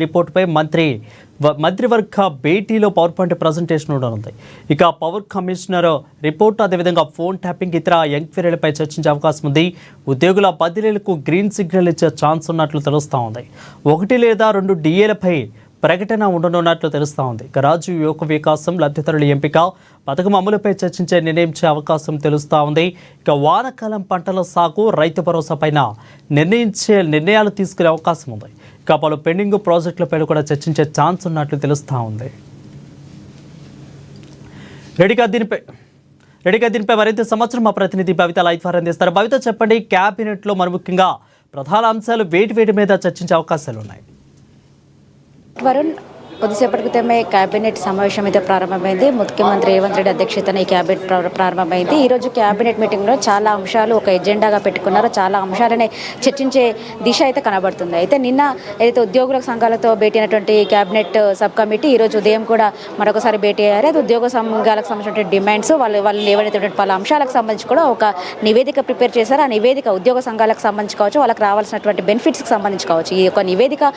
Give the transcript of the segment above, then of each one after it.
రిపోర్టుపై మంత్రివర్గ భేటీలో power point presentation ఉండనుంది. ఇక పవర్ కమిషనర్ రిపోర్టు, అదేవిధంగా ఫోన్ ట్యాపింగ్, ఇతర ఎంక్వైరీలపై చర్చించే అవకాశం ఉంది. ఉద్యోగుల బదిలీలకు గ్రీన్ సిగ్నల్ ఇచ్చే ఛాన్స్ ఉన్నట్లు తెలుస్తూ ఉంది. 1 లేదా 2 డిఏలపై ప్రకటన ఉండనున్నట్లు తెలుస్తూ ఉంది. ఇక రాజీవ్ యువక వికాసం, లబ్ధిదారుల ఎంపిక, పథకం అమలుపై చర్చించే నిర్ణయించే అవకాశం తెలుస్తూ ఉంది. ఇక వానాకాలం పంటల సాగు, రైతు భరోసా పైన నిర్ణయాలు తీసుకునే అవకాశం ఉంది. ఇక పలు పెండింగ్ ప్రాజెక్టులపై కూడా చర్చించే ఛాన్స్ ఉన్నట్లు తెలుస్తూ ఉంది. రెడీగా దీనిపై మరింత సమాచారం మా ప్రతినిధి భవిత లైవ్ ద్వారా అందిస్తారు. భవిత, చెప్పండి, క్యాబినెట్లో మరి ముఖ్యంగా ప్రధాన అంశాలు వేటి మీద చర్చించే అవకాశాలు ఉన్నాయి? వరుణ్, కొద్దిసేపటి క్రితమే క్యాబినెట్ సమావేశం అయితే ప్రారంభమైంది. ముఖ్యమంత్రి రేవంత్ రెడ్డి అధ్యక్షతన ఈ క్యాబినెట్ ప్రారంభమైంది. ఈరోజు క్యాబినెట్ మీటింగ్లో చాలా అంశాలు ఒక ఎజెండాగా పెట్టుకున్నారు. చాలా అంశాలనే చర్చించే దిశ అయితే కనబడుతుంది. అయితే నిన్న ఏదైతే ఉద్యోగుల సంఘాలతో భేటీ అయినటువంటి క్యాబినెట్ సబ్ కమిటీ ఈరోజు ఉదయం కూడా మరొకసారి భేటీ అయ్యారు. అది ఉద్యోగ సంఘాలకు సంబంధించిన డిమాండ్స్, వాళ్ళు లేవనెత్తినటువంటి పలు అంశాలకు సంబంధించి కూడా ఒక నివేదిక ప్రిపేర్ చేశారు. ఆ నివేదిక ఉద్యోగ సంఘాలకు సంబంధించి కావచ్చు, వాళ్ళకి రావాల్సినటువంటి బెనిఫిట్స్కి సంబంధించి కావచ్చు, ఈ యొక్క నివేదిక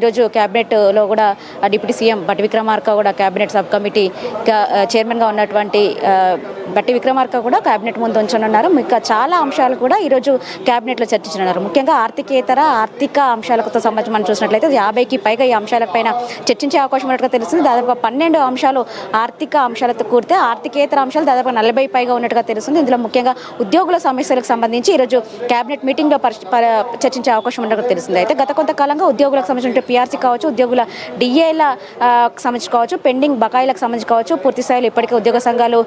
ఈరోజు క్యాబినెట్లో కూడా డిప్యూటీ సీఎం బట్టి విక్రమార్క కూడా క్యాబినెట్ సబ్ కమిటీ చైర్మన్గా ఉన్నటువంటి బట్టి విక్రమార్క కూడా క్యాబినెట్ ముందు ఉంచనున్నారు. ఇంకా చాలా అంశాలు కూడా ఈరోజు క్యాబినెట్లో చర్చించనున్నారు. ముఖ్యంగా ఆర్థిక అంశాలతో సంబంధించి మనం చూసినట్లయితే 50కి పైగా ఈ అంశాలపైన చర్చించే అవకాశం ఉన్నట్టుగా తెలుస్తుంది. దాదాపు 12 అంశాలు ఆర్థిక అంశాలతో కూడితే ఆర్థికేతర అంశాలు దాదాపు 40 పైగా ఉన్నట్టుగా తెలుస్తుంది. ఇందులో ముఖ్యంగా ఉద్యోగుల సమస్యలకు సంబంధించి ఈరోజు క్యాబినెట్ మీటింగ్లో చర్చించే అవకాశం ఉన్నట్టుగా తెలుస్తుంది. అయితే గత కొంతకాలంగా ఉద్యోగులకు సంబంధించిన పిఆర్సీ కావచ్చు, ఉద్యోగుల డిఏల సంబంధించి కావచ్చు, పెండింగ్ బకాయిలకు సంబంధించి కావచ్చు, పూర్తి స్థాయిలో ఇప్పటికే ఉద్యోగ సంఘాలు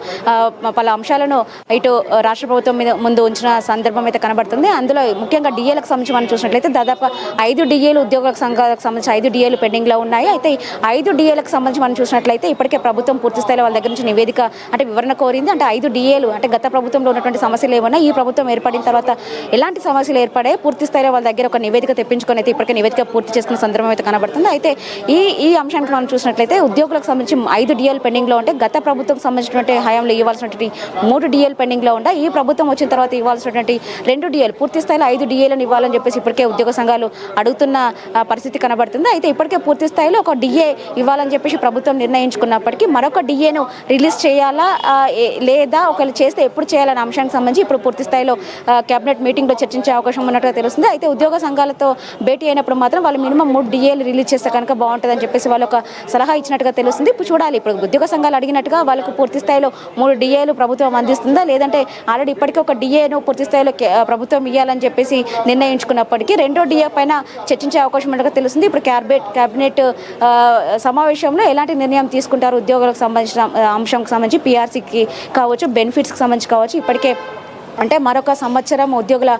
పలు అంశాలను ఇటు రాష్ట్ర ప్రభుత్వం ముందు ఉంచిన సందర్భం అయితే కనబడుతుంది. అందులో ముఖ్యంగా డిఏలకు సంబంధించి మనం చూసినట్లయితే దాదాపు 5 డిఏలు ఉద్యోగుల సంఘాలకు సంబంధించి 5 డిఏలు పెండింగ్లో ఉన్నాయి. అయితే 5 డిఏలకు సంబంధించి మనం చూసినట్లయితే ఇప్పటికే ప్రభుత్వం పూర్తి స్థాయిలో వాళ్ళ దగ్గర నుంచి నివేదిక అంటే వివరణ కోరింది. అంటే 5 డిఏలు అంటే గత ప్రభుత్వంలో ఉన్నటువంటి సమస్యలు ఏమన్నా ఈ ప్రభుత్వం ఏర్పడిన తర్వాత ఎలాంటి సమస్యలు ఏర్పడాయి, పూర్తి స్థాయిలో వాళ్ళ దగ్గర ఒక నివేదిక తెప్పించుకొని అయితే ఇప్పటికే నివేదిక పూర్తి చేసుకున్న సందర్భం అయితే కనబడుతుంది. అయితే ఈ అంశానికి మనం చూసినట్లయితే ఉద్యోగులకు సంబంధించి 5 డిఏలు పెండింగ్లో ఉంటే గత ప్రభుత్వం సంబంధించినటువంటి హయాంలో ఇవ్వాల్సినటువంటి 3 డిఏలు పెండింగ్లో ఉంటాయి. ఈ ప్రభుత్వం వచ్చిన తర్వాత ఇవ్వాల్సినటువంటి 2 డిఏలు పూర్తి స్థాయిలో 5 డిఏలను ఇవ్వాలని చెప్పేసి ఇప్పటికే ఉద్యోగ సంఘాలు అడుగుతున్న పరిస్థితి కనబడుతుంది. అయితే ఇప్పటికే పూర్తి స్థాయిలో ఒక డిఏ ఇవ్వాలని చెప్పేసి ప్రభుత్వం నిర్ణయించుకున్నప్పటికీ మరొక డిఏను రిలీజ్ చేయాలా లేదా ఒకవేళ చేస్తే ఎప్పుడు చేయాలనే అంశానికి సంబంధించి ఇప్పుడు పూర్తి స్థాయిలో క్యాబినెట్ మీటింగ్లో చర్చించే అవకాశం ఉన్నట్టుగా తెలుస్తుంది. అయితే ఉద్యోగ సంఘాలతో భేటీ అయినప్పుడు మాత్రం వాళ్ళు మినిమం 3 డిఏలు రిలీజ్ చేస్తే కనుక బాగుంటుందని చెప్పేసి వాళ్ళు ఒక సలహా ఇచ్చినట్టుగా తెలుస్తుంది. ఇప్పుడు చూడాలి, ఇప్పుడు ఉద్యోగ సంఘాలు అడిగినట్టుగా వాళ్ళకు పూర్తి స్థాయిలో 3 డిఏలు ప్రభుత్వం అందిస్తుందా, లేదంటే ఆల్రెడీ ఇప్పటికే ఒక డిఏను పూర్తి స్థాయిలో ప్రభుత్వం ఇవ్వాలని చెప్పేసి నిర్ణయించుకున్నప్పటికీ 2వ డిఏ పైన చర్చించే అవకాశం ఉన్నట్టుగా తెలుస్తుంది. ఇప్పుడు క్యాబినెట్ సమావేశంలో ఎలాంటి నిర్ణయం తీసుకుంటారు ఉద్యోగులకు సంబంధించిన అంశంకి సంబంధించి, పిఆర్సీకి కావచ్చు, బెనిఫిట్స్కి సంబంధించి కావచ్చు, ఇప్పటికే అంటే మరొక సంవత్సరం ఉద్యోగుల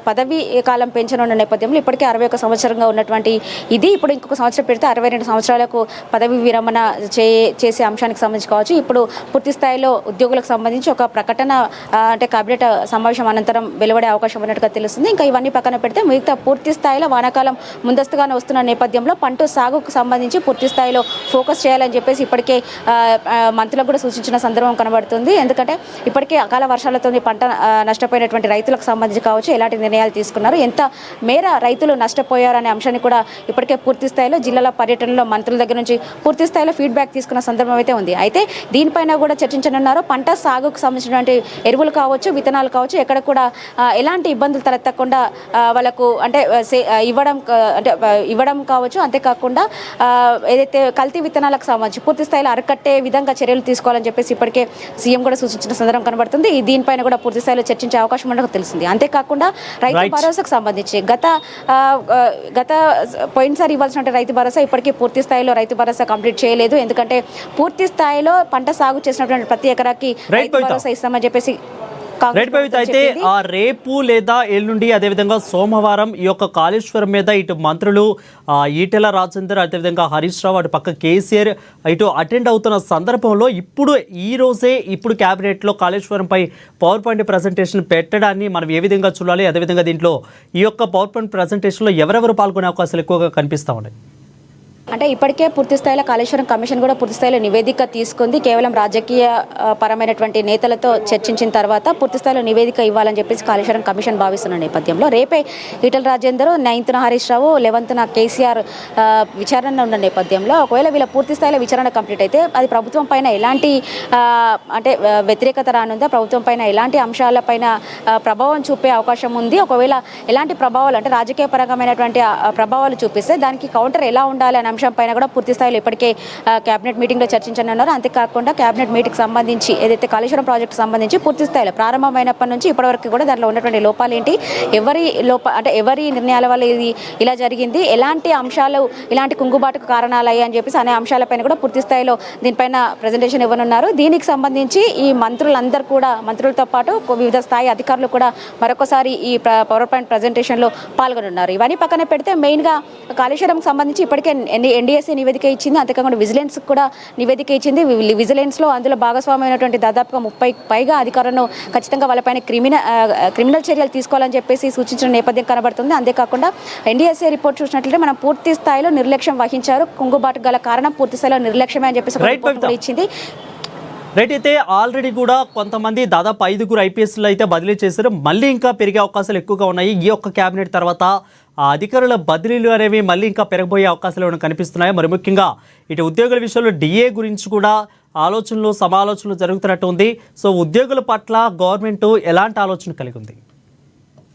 పదవీ కాలం పెంచనున్న నేపథ్యంలో ఇప్పటికే 61 సంవత్సరంగా ఉన్నటువంటి ఇది ఇప్పుడు ఇంకొక సంవత్సరం పెడితే 62 సంవత్సరాలకు పదవి విరమణ చేసే అంశానికి సంబంధించి కావచ్చు, ఇప్పుడు పూర్తి స్థాయిలో ఉద్యోగులకు సంబంధించి ఒక ప్రకటన అంటే కేబినెట్ సమావేశం అనంతరం వెలువడే అవకాశం ఉన్నట్టుగా తెలుస్తుంది. ఇంకా ఇవన్నీ పక్కన పెడితే మిగతా పూర్తి స్థాయిలో వానాకాలం ముందస్తుగానే వస్తున్న నేపథ్యంలో పంట సాగుకు సంబంధించి పూర్తి స్థాయిలో ఫోకస్ చేయాలని చెప్పేసి ఇప్పటికే మంత్రులకు కూడా సూచించిన సందర్భం కనబడుతుంది. ఎందుకంటే ఇప్పటికే అకాల వర్షాలతో పంట నష్టపోయినటువంటి రైతులకు సంబంధించి కావచ్చు ఎలాంటి నిర్ణయాలు తీసుకున్నారు, ఎంత మేర రైతులు నష్టపోయారనే అంశాన్ని కూడా ఇప్పటికే పూర్తి స్థాయిలో జిల్లాల పర్యటనలో మంత్రుల దగ్గర నుంచి పూర్తి స్థాయిలో ఫీడ్బ్యాక్ తీసుకున్న సందర్భం అయితే ఉంది. అయితే దీనిపైన కూడా చర్చించనున్నారు. పంట సాగుకు సంబంధించినటువంటి ఎరువులు కావచ్చు, విత్తనాలు కావచ్చు, ఎక్కడ కూడా ఎలాంటి ఇబ్బందులు తలెత్తకుండా వాళ్ళకు అంటే ఇవ్వడం కావచ్చు, అంతేకాకుండా ఏదైతే కల్తీ విత్తనాలకు సంబంధించి పూర్తి స్థాయిలో అరికట్టే విధంగా చర్యలు తీసుకోవాలని చెప్పేసి ఇప్పటికే సీఎం కూడా సూచించిన సందర్భం కనబడుతుంది. దీనిపైన కూడా పూర్తి స్థాయిలో చర్చించే అవకాశం ఉండక తెలిసింది. అంతేకాకుండా రైతు భరోసాకు సంబంధించి గత పోయినసారి ఇవ్వాల్సిన రైతు భరోసా ఇప్పటికీ పూర్తి స్థాయిలో రైతు భరోసా కంప్లీట్ చేయలేదు. ఎందుకంటే పూర్తి స్థాయిలో పంట సాగు చేసినటువంటి ప్రతి ఎకరాకి రైతు భరోసా ఇస్తామని చెప్పేసి అయితే రేపు లేదా ఎల్లుండి, అదేవిధంగా సోమవారం ఈ యొక్క కాళేశ్వరం మీద ఇటు మంత్రులు ఈటెల రాజేందర్, అదేవిధంగా హరీష్ రావు, అటు పక్క కేసీఆర్ ఇటు అటెండ్ అవుతున్న సందర్భంలో ఈ రోజే క్యాబినెట్లో కాళేశ్వరంపై పవర్ పాయింట్ ప్రజెంటేషన్ పెట్టడాన్ని మనం ఏ విధంగా చూడాలి, అదేవిధంగా దీంట్లో ఈ యొక్క పవర్ పాయింట్ ప్రజెంటేషన్లో ఎవరెవరు పాల్గొనే అవకాశాలు ఎక్కువగా కనిపిస్తూ ఉన్నాయి? అంటే ఇప్పటికే పూర్తి స్థాయిలో కాళేశ్వరం కమిషన్ కూడా పూర్తి స్థాయిలో నివేదిక తీసుకుంది. కేవలం రాజకీయ పరమైనటువంటి నేతలతో చర్చించిన తర్వాత పూర్తి స్థాయిలో నివేదిక ఇవ్వాలని చెప్పేసి కాళేశ్వరం కమిషన్ భావిస్తున్న నేపథ్యంలో రేపే ఈటల రాజేందర్, 9th హరీష్ రావు, 11th కేసీఆర్ విచారణ ఉన్న నేపథ్యంలో ఒకవేళ వీళ్ళ పూర్తి స్థాయిలో విచారణ కంప్లీట్ అయితే అది ప్రభుత్వం పైన ఎలాంటి అంటే వ్యతిరేకత రానుందా, ప్రభుత్వం పైన ఎలాంటి అంశాలపైన ప్రభావం చూపే అవకాశం ఉంది, ఒకవేళ ఎలాంటి ప్రభావాలు అంటే రాజకీయ పరంగామైనటువంటి ప్రభావాలు చూపిస్తే దానికి కౌంటర్ ఎలా ఉండాలి అనే అంశం పైన కూడా పూర్తి స్థాయిలో ఇప్పటికే కేబినెట్ మీటింగ్లో చర్చించనున్నారు. అంతేకాకుండా కేబినెట్ మీటింగ్కి సంబంధించి ఏదైతే కాళేశ్వరం ప్రాజెక్టు సంబంధించి పూర్తి స్థాయిలో ప్రారంభమైనప్పటి నుంచి ఇప్పటివరకు కూడా దాంట్లో ఉన్నటువంటి లోపాలు ఏంటి, ఎవరి నిర్ణయాల వల్ల ఇది ఇలా జరిగింది, ఎలాంటి అంశాలు ఇలాంటి కుంగుబాటుకు కారణాలయ్యాయి అని చెప్పేసి అనే అంశాలపైన కూడా పూర్తి స్థాయిలో దీనిపైన ప్రజెంటేషన్ ఇవ్వనున్నారు. దీనికి సంబంధించి ఈ మంత్రులందరూ కూడా మంత్రులతో పాటు వివిధ స్థాయి అధికారులు కూడా మరొకసారి ఈ పవర్ పాయింట్ ప్రజెంటేషన్లో పాల్గొనున్నారు. ఇవన్నీ పక్కన పెడితే మెయిన్గా కాళేశ్వరంకి సంబంధించి ఇప్పటికే ఎన్డీఎస్సీ నివేదిక ఇచ్చింది, అంతేకాకుండా విజిలెన్స్ కూడా నివేదిక ఇచ్చింది. విజిలెన్స్లో అందులో భాగస్వామ్యమైనటువంటి దాదాపుగా 30 పైగా అధికారులను ఖచ్చితంగా వాళ్ళపైన క్రిమినల్ చర్యలు తీసుకోవాలని చెప్పేసి సూచించిన నేపథ్యం కనబడుతుంది. అంతేకాకుండా ఎన్డీఎస్సీ రిపోర్ట్ చూసినట్లయితే మనం పూర్తి స్థాయిలో నిర్లక్ష్యం వహించారు, కుంగుబాటు గల కారణం పూర్తి స్థాయిలో నిర్లక్ష్యమే అని చెప్పేసి రిపోర్ట్ కూడా ఇచ్చింది. రైట్, అయితే ఆల్రెడీ కూడా కొంతమంది దాదాపు 5 IPSలు అయితే బదిలీ చేశారు. మళ్ళీ ఇంకా పెరిగే అవకాశాలు ఎక్కువగా ఉన్నాయి. ఈ ఒక్క క్యాబినెట్ తర్వాత ఆ అధికారుల బదిలీలు అనేవి మళ్ళీ ఇంకా పెరగబోయే అవకాశాలు ఏమైనా కనిపిస్తున్నాయి. మరి ముఖ్యంగా ఇటు ఉద్యోగుల విషయంలో డిఏ గురించి కూడా సమాలోచనలు జరుగుతున్నట్టు ఉంది. సో ఉద్యోగుల పట్ల గవర్నమెంట్ ఎలాంటి ఆలోచన కలిగి ఉంది?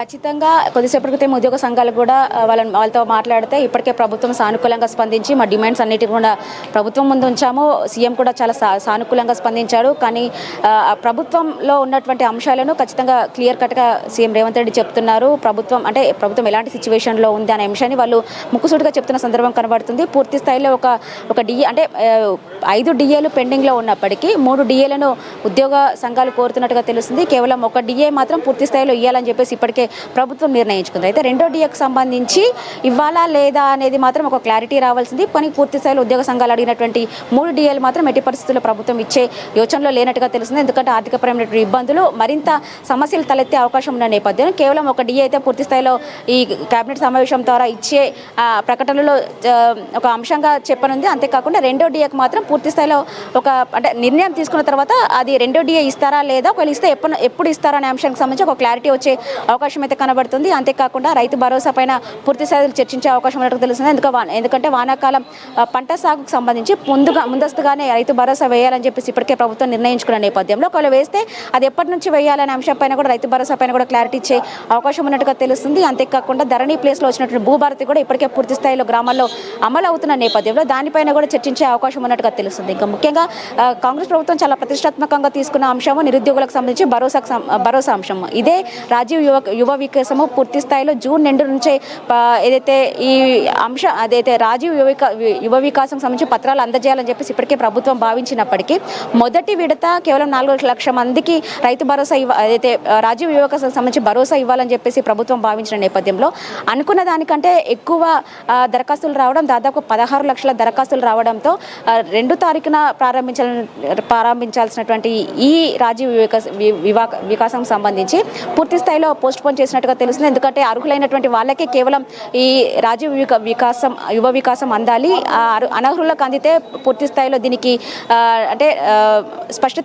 ఖచ్చితంగా కొద్దిసేపటి క్రితం ఉద్యోగ సంఘాలు కూడా వాళ్ళతో మాట్లాడితే ఇప్పటికే ప్రభుత్వం సానుకూలంగా స్పందించి మా డిమాండ్స్ అన్నిటిని కూడా ప్రభుత్వం ముందు ఉంచాము. సీఎం కూడా చాలా సానుకూలంగా స్పందించాడు. కానీ ప్రభుత్వంలో ఉన్నటువంటి అంశాలను ఖచ్చితంగా క్లియర్ కట్గా సీఎం రేవంత్ రెడ్డి చెప్తున్నారు. ప్రభుత్వం ఎలాంటి సిచ్యువేషన్లో ఉంది అనే అంశాన్ని వాళ్ళు ముక్కుసూటిగా చెప్తున్న సందర్భం కనబడుతుంది. పూర్తి స్థాయిలో ఒక డిఏ అంటే 5 డిఏలు పెండింగ్లో ఉన్నప్పటికీ 3 డిఏలను ఉద్యోగ సంఘాలు కోరుతున్నట్టుగా తెలుస్తుంది. కేవలం ఒక డిఏ మాత్రం పూర్తి స్థాయిలో ఇవ్వాలని చెప్పేసి ఇప్పటికే ప్రభుత్వం నిర్ణయించుకుంది. అయితే 2వ డిఏకి సంబంధించి ఇవ్వాలా లేదా అనేది మాత్రం ఒక క్లారిటీ రావాల్సింది. కానీ పూర్తి స్థాయిలో ఉద్యోగ సంఘాలు అడిగినటువంటి 3 డిఏలు మాత్రం ఎట్టి పరిస్థితుల్లో ప్రభుత్వం ఇచ్చే యోచనలో లేనట్టుగా తెలుస్తుంది. ఎందుకంటే ఆర్థికపరమైనటువంటి ఇబ్బందులు, మరింత సమస్యలు తలెత్తే అవకాశం ఉన్న నేపథ్యం కేవలం ఒక డిఏ అయితే పూర్తి స్థాయిలో ఈ కేబినెట్ సమావేశం ద్వారా ఇచ్చే ప్రకటనలో ఒక అంశంగా చెప్పనుంది. అంతేకాకుండా 2వ డిఏకి మాత్రం పూర్తి స్థాయిలో అంటే నిర్ణయం తీసుకున్న తర్వాత అది 2వ డిఏ ఇస్తారా లేదా, ఒకవేళ ఇస్తే ఎప్పుడు ఇస్తారా అనే అంశానికి సంబంధించి ఒక క్లారిటీ వచ్చే అవకాశం అయితే కనబడుతుంది. అంతేకాకుండా రైతు భరోసా పైన పూర్తి స్థాయిలో చర్చించే అవకాశం ఉన్నట్టు తెలుస్తుంది. ఎందుకంటే వానాకాలం పంట సాగుకు సంబంధించి ముందస్తుగానే రైతు భరోసా వేయాలని చెప్పేసి ఇప్పటికే ప్రభుత్వం నిర్ణయించుకున్న నేపథ్యంలో ఒకవేళ వేస్తే అది ఎప్పటి నుంచి వేయాలనే అంశం పైన కూడా రైతు భరోసా పైన కూడా క్లారిటీ ఇచ్చే అవకాశం ఉన్నట్టుగా తెలుస్తుంది. అంతేకాకుండా ధరణి ప్లేస్లో వచ్చినటువంటి భూభారతి కూడా ఇప్పటికే పూర్తి స్థాయిలో గ్రామాల్లో అమలు అవుతున్న నేపథ్యంలో దానిపైన కూడా చర్చించే అవకాశం ఉన్నట్టుగా తెలుస్తుంది. ఇంకా ముఖ్యంగా కాంగ్రెస్ ప్రభుత్వం చాలా ప్రతిష్టాత్మకంగా తీసుకున్న అంశము నిరుద్యోగులకు సంబంధించి భరోసా అంశం. ఇదే రాజీవ్ యువ వికాసము పూర్తి స్థాయిలో జూన్ 2 నుంచే ఏదైతే ఈ అంశం అదైతే రాజీవ్ యువ వికాసం సంబంధించి పత్రాలు అందజేయాలని చెప్పేసి ఇప్పటికే ప్రభుత్వం భావించినప్పటికీ మొదటి విడత కేవలం 4 లక్షల మందికి రైతు భరోసా ఏదైతే రాజీవ్ యువ వికాసం సంబంధించి భరోసా ఇవ్వాలని చెప్పేసి ప్రభుత్వం భావించిన నేపథ్యంలో అనుకున్న దానికంటే ఎక్కువ దరఖాస్తులు రావడం, దాదాపు 16 లక్షల దరఖాస్తులు రావడంతో 2వ తారీఖున ప్రారంభించాల్సినటువంటి ఈ రాజీవ్ వికాసం సంబంధించి పూర్తి స్థాయిలో పోస్ట్ పోన్ చేసినట్టుగా తెలుస్తుంది. ఎందుకంటే అర్హులైనటువంటి వాళ్ళకే కేవలం ఈ రాజీవ్ యువ వికాసం అందాలి. అనర్హులకు అందితే పూర్తి స్థాయిలో దీనికి అంటే స్పష్టత